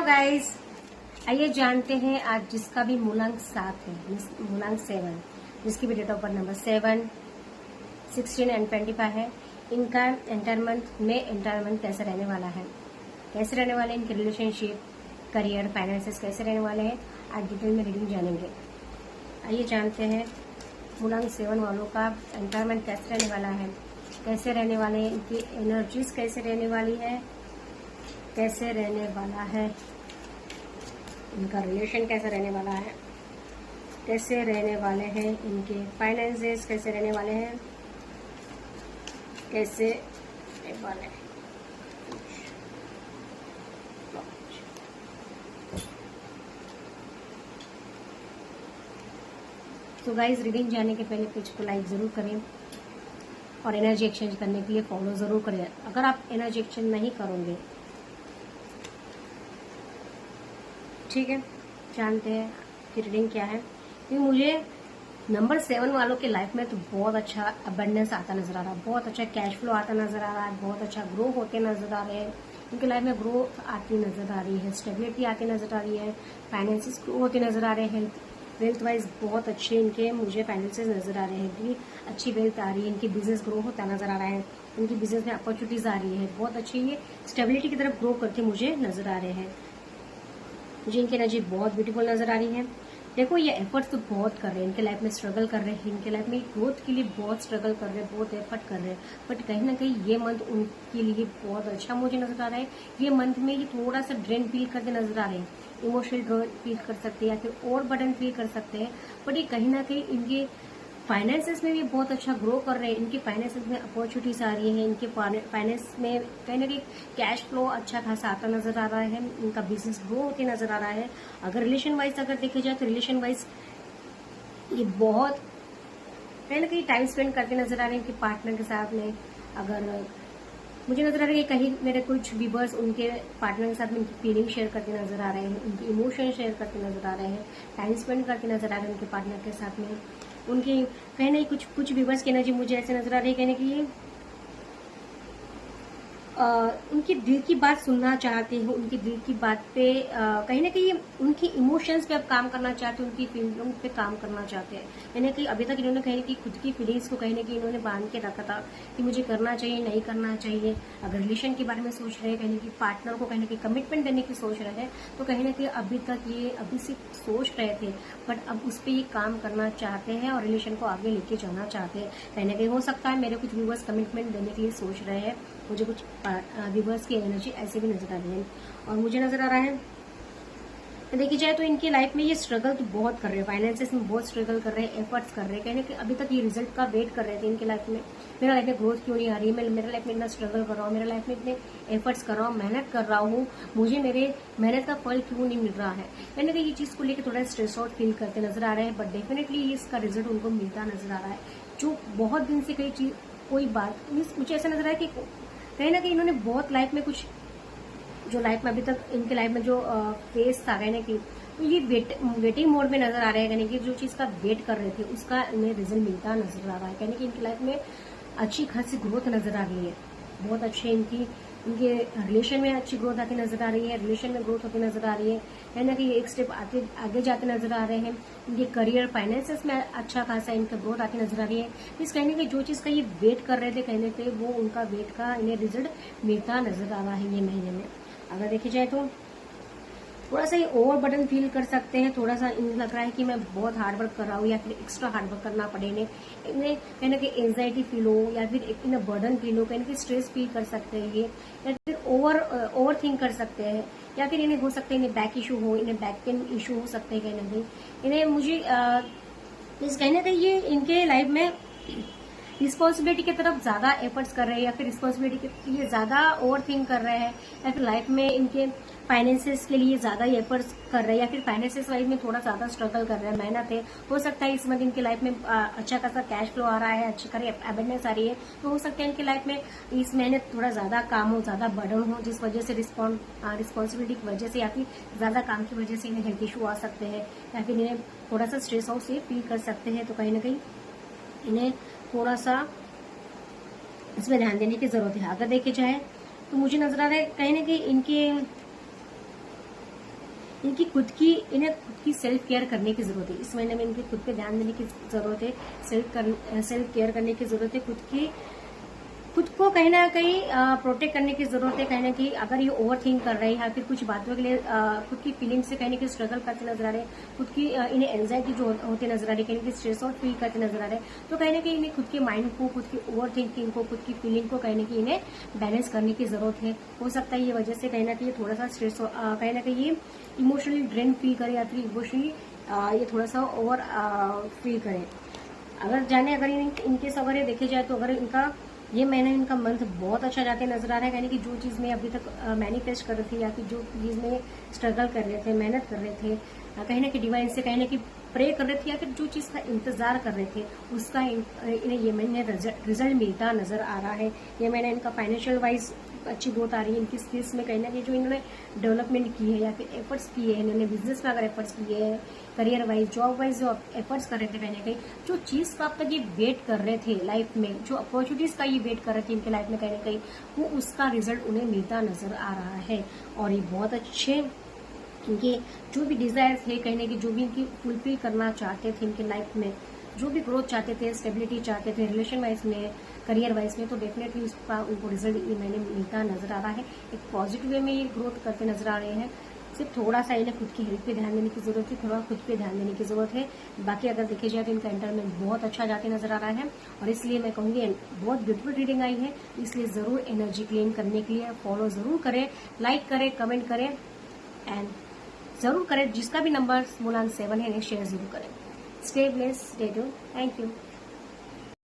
Guys, आइए जानते हैं आज जिसका भी मूलांक 7 है, मूलांक 7, जिसकी भी date of birth number 7, 16 and 25 है, इनका एंटायरमेंट कैसे रहने वाला है, कैसे रहने वाले इनके रिलेशनशिप, करियर, फाइनेंसेस कैसे रहने वाले हैं, आज डिटेल में रीडिंग जानेंगे। आइए जानते हैं मूलांक 7 वालों का एंटायरमेंट कैसे रहने वाला है, कैसे रहने वाले हैं, इनकी एनर्जीज कैसे रहने वाली है, कैसे रहने वाला है, इनका रिलेशन कैसे रहने वाला है, कैसे रहने वाले हैं इनके फाइनेंसेस, कैसे रहने वाले हैं, कैसे रहने वाले हैं। तो गाइज, रीडिंग जाने के पहले पेज को लाइक जरूर करें और एनर्जी एक्सचेंज करने के लिए फॉलो जरूर करें। अगर आप एनर्जी एक्सचेंज नहीं करोगे, ठीक है, जानते हैं कि रीडिंग क्या है। क्योंकि मुझे नंबर 7 वालों के लाइफ में तो बहुत अच्छा अबंडेंस आता नजर आ रहा है, बहुत अच्छा कैश फ्लो आता नजर आ रहा है, बहुत अच्छा ग्रो होते नजर आ रहे हैं, उनके लाइफ में ग्रोथ आती नजर आ रही है, स्टेबिलिटी आती नजर आ रही है, फाइनेंसेस ग्रो होते नजर आ रहे हैं, वेल्थ वाइज बहुत अच्छे इनके मुझे फाइनेंसेस नजर आ रहे हैं कि अच्छी वेल्थ आ रही है, इनकी बिजनेस ग्रो होता नजर आ रहा है, इनकी बिजनेस में अपॉर्चुनिटीज आ रही है, बहुत अच्छी ये स्टेबिलिटी की तरफ ग्रो करते मुझे नजर आ रहे हैं। मुझे इनकी एनर्जी बहुत ब्यूटीफुल नजर आ रही है। देखो, ये एफर्ट्स तो बहुत कर रहे हैं, इनके लाइफ में स्ट्रगल कर रहे हैं, इनके लाइफ में ग्रोथ के लिए बहुत स्ट्रगल कर रहे हैं, बहुत एफर्ट कर रहे हैं, बट कहीं ना कहीं ये मंथ उनके लिए बहुत अच्छा मुझे नजर आ रहा है। ये मंथ में ये थोड़ा सा ड्रेन फील करते नजर आ रहे हैं, इमोशनल ड्रेन फील कर सकते हैं या फिर और बर्डन फील कर सकते हैं, बट ये कहीं ना कहीं इनके फाइनेंसेस में भी बहुत अच्छा ग्रो कर रहे हैं, इनके फाइनेंसेस में अपॉर्चुनिटीज आ रही है, इनके फाइनेंस में कहीं ना कहीं कैश फ्लो अच्छा खासा आता नजर आ रहा है, इनका बिजनेस ग्रो होते नजर आ रहा है। अगर रिलेशन वाइज अगर देखे जाए तो रिलेशन वाइज ये बहुत कहीं ना कहीं टाइम स्पेंड करते नजर आ रहे हैं इनके पार्टनर के साथ में। अगर मुझे नजर आ रहा है कि कहीं मेरे कुछ व्यूवर्स उनके पार्टनर के साथ में उनकी फीलिंग शेयर करते नजर आ रहे हैं, उनकी इमोशन शेयर करते नजर आ रहे हैं, टाइम स्पेंड करते नजर आ रहे हैं उनके पार्टनर के साथ में। उनकी कहीं ना कुछ व्यूवर्स की एनर्जी मुझे ऐसे नजर आ रही है कहने की उनकी दिल की बात सुनना चाहते हैं, उनकी दिल की बात पे कहीं ना कहीं उनकी इमोशंस पे अब काम करना चाहते हैं, उनकी फीलिंग पे काम करना चाहते हैं। यानी कि अभी तक इन्होंने कहीं ना कहीं खुद की फीलिंग्स को कहीं ना कहीं इन्होंने बांध के रखा था कि मुझे करना चाहिए नहीं करना चाहिए। अगर रिलेशन के बारे में सोच रहे हैं, कहीं ना कहीं पार्टनर को कहीं ना कहीं कमिटमेंट देने की सोच रहे हैं, तो कहीं ना कहीं अभी तक ये अभी सिर्फ सोच रहे थे, बट अब उस पर ये काम करना चाहते हैं और रिलेशन को आगे लेके जाना चाहते हैं। कहीं ना कहीं हो सकता है मेरे कुछ व्यूवर्स कमिटमेंट देने के लिए सोच रहे हैं, मुझे कुछ व्यूवर्स की एनर्जी ऐसे भी नजर आ रही है। और मुझे नजर आ रहा है देखी जाए तो इनकी लाइफ में ये स्ट्रगल तो बहुत कर रहे हैं, फाइनेंसेस में बहुत स्ट्रगल कर रहे हैं, एफर्ट्स कर रहे हैं, कहीं अभी तक ये रिजल्ट का वेट कर रहे थे इनकी लाइफ में। मेरा लाइफ में ग्रोथ क्यों नहीं आ रही, मैं मेरे लाइफ में इतना स्ट्रगल कर रहा हूँ, मेरे लाइफ में इतने एफर्ट्स कर रहा हूँ, मेहनत कर रहा हूँ, मुझे मेरे मेहनत का फल क्यों नहीं मिल रहा है। मैंने कहा ये चीज को लेकर थोड़ा स्ट्रेस आउट फील करते नजर आ रहे हैं, बट डेफिनेटली इसका रिजल्ट उनको मिलता नजर आ रहा है। जो बहुत दिन से कोई बात मुझे ऐसा नजर आ रहा है कि कहीं ना कहीं इन्होंने बहुत लाइफ में कुछ जो लाइफ में अभी तक इनके लाइफ में जो फेस था कहने की, तो ये वेटिंग मोड में नजर आ रहे हैं, कहने की जो चीज का वेट कर रहे थे उसका इन्हें रिजल्ट मिलता नजर आ रहा है। कहने की इनकी लाइफ में अच्छी खासी ग्रोथ नजर आ रही है, बहुत अच्छे इनके रिलेशन में अच्छी ग्रोथ आती नजर आ रही है, रिलेशन में ग्रोथ होती नजर आ रही है, कहीं ना कहीं एक स्टेप आगे जाते नजर आ रहे हैं। इनके करियर फाइनेंसेस में अच्छा खासा इनका ग्रोथ आती नजर आ रही है। इस कहने की जो चीज का ये वेट कर रहे थे कहने पे वो उनका वेट का इन्हें रिजल्ट मिलता नजर आ रहा है ये महीने में। अगर देखी जाए तो थोड़ा सा ये ओवर बर्डन फील कर सकते हैं, थोड़ा सा इन्हें लग रहा है कि मैं बहुत हार्ड वर्क कर रहा हूँ या फिर एक्स्ट्रा हार्ड वर्क करना पड़े, इन्हें कहीं ना कहीं एंजाइटी फील हो या फिर इन्हें बर्डन फील हो, कहीं ना कहीं स्ट्रेस फील कर सकते हैं ये, या फिर ओवर थिंक कर सकते हैं, या फिर इन्हें हो सकता है इन्हें बैक इशू हो, इन्हें बैक पेन इशू हो सकते हैं कहीं ना कहीं। इन्हें मुझे कहीं ना कहीं ये इनके लाइफ में रिस्पॉन्सिबिलिटी की तरफ ज्यादा एफर्ट्स कर रहे हैं या फिर रिस्पॉन्सिबिलिटी के लिए ज्यादा ओवर थिंक कर रहे हैं, या फिर लाइफ में इनके फाइनेंसेस के लिए ज्यादा एफर्ट्स कर रहे हैं, या फिर फाइनेंसेस वाइज में थोड़ा ज्यादा स्ट्रगल कर रहे हैं, मेहनत है। हो सकता है इस मंथ इनकी लाइफ में अच्छा खासा कैश फ्लो आ रहा है, अच्छी खासी अबंडेंस आ रही है, तो हो सकता है इनकी लाइफ में इस महीने थोड़ा ज्यादा काम हो, ज्यादा बर्डन हो, जिस वजह से रिस्पॉन्सिबिलिटी की वजह से या फिर ज्यादा काम की वजह से इन्हें हेल्थ इशू आ सकते हैं, या फिर इन्हें थोड़ा सा स्ट्रेस आउट से फील कर सकते हैं। तो कहीं ना कहीं इन्हें थोड़ा सा इसमें ध्यान देने की जरूरत है। अगर देखे जाए तो मुझे नजर आ रहा है कहीं ना कहीं इनके इन्हें खुद की सेल्फ केयर करने की जरूरत है। इस महीने में इनके खुद पे ध्यान देने की जरूरत है, सेल्फ केयर करने की जरूरत है, खुद को कहीं ना कहीं प्रोटेक्ट करने की जरूरत है। कहीं ना कहीं अगर ये ओवर थिंक कर रहे हैं या फिर कुछ बातों के लिए खुद की फीलिंग से कहीं ना कहीं स्ट्रगल करते नजर आ रहे हैं, खुद की इन्हें एंजाइटी जो होते नजर आ रही है, कहीं ना कहीं स्ट्रेस आउट फील करते नजर आ रहे हैं, तो कहीं ना कहीं इन्हें खुद के माइंड को, खुद की ओवर थिंकिंग को, खुद की फीलिंग को कहीं ना कहीं इन्हें बैलेंस करने की जरूरत है। हो सकता है ये वजह से कहीं ना कहीं थोड़ा सा स्ट्रेस, कहीं ना कहीं ये इमोशनली ड्रेन फील करे या फिर इमोशनली ये थोड़ा सा ओवर फील करे। अगर इनकेस अगर ये देखे जाए तो अगर इनका ये महीना इनका मंथ बहुत अच्छा जाते नजर आ रहा है। यानी कि जो चीज में अभी तक मैनिफेस्ट कर रहे थे या फिर जो चीज में स्ट्रगल कर रहे थे, मेहनत कर रहे थे, कहीं ना कहीं डिवाइन से कहीं ना कहीं प्रे कर रहे थे या फिर जो चीज का इंतजार कर रहे थे उसका इन्हें ये महीने रिजल्ट मिलता नजर आ रहा है। ये महीना इनका फाइनेंशियल वाइज अच्छी ग्रोथ आ रही है। इनकी स्किल्स में कहीं ना कहीं जो इन्होंने डेवलपमेंट की है या फिर एफर्ट्स किए हैं, इन्होंने बिजनेस में अगर एफर्ट्स किए हैं, करियर वाइज, जॉब वाइज जो एफर्ट्स कर रहे थे, कहीं ना कहीं जो चीज का अब तक ये वेट कर रहे थे लाइफ में, जो अपॉर्चुनिटीज का ये वेट कर रहे थे इनके लाइफ में, कहीं ना कहीं वो उसका रिजल्ट उन्हें मिलता नजर आ रहा है। और ये बहुत अच्छे इनके जो भी डिजायर्स है, कहीं ना कहीं जो भी इनकी फुलफिल करना चाहते थे इनके लाइफ में, जो भी ग्रोथ चाहते थे, स्टेबिलिटी चाहते थे रिलेशन वाइज में, करियर वाइज में, तो डेफिनेटली उसका उनको रिजल्ट ये महीने मिलता नजर आ रहा है। एक पॉजिटिव वे में ये ग्रोथ करते नजर आ रहे हैं। सिर्फ थोड़ा सा इन्हें खुद की हेल्थ पे ध्यान देने की जरूरत है, थोड़ा खुद पे ध्यान देने की जरूरत है। बाकी अगर देखे जाए तो इनका एंटरमेंट बहुत अच्छा जाते नजर आ रहा है और इसलिए मैं कहूंगी बहुत ब्यूटीफुल रीडिंग आई है। इसलिए जरूर एनर्जी क्लेम करने के लिए फॉलो जरूर करें, लाइक करें, कमेंट करें एंड जरूर करें। जिसका भी नंबर 7 है इन्हें शेयर जरूर करें। Stay blessed, stay tuned, thank you.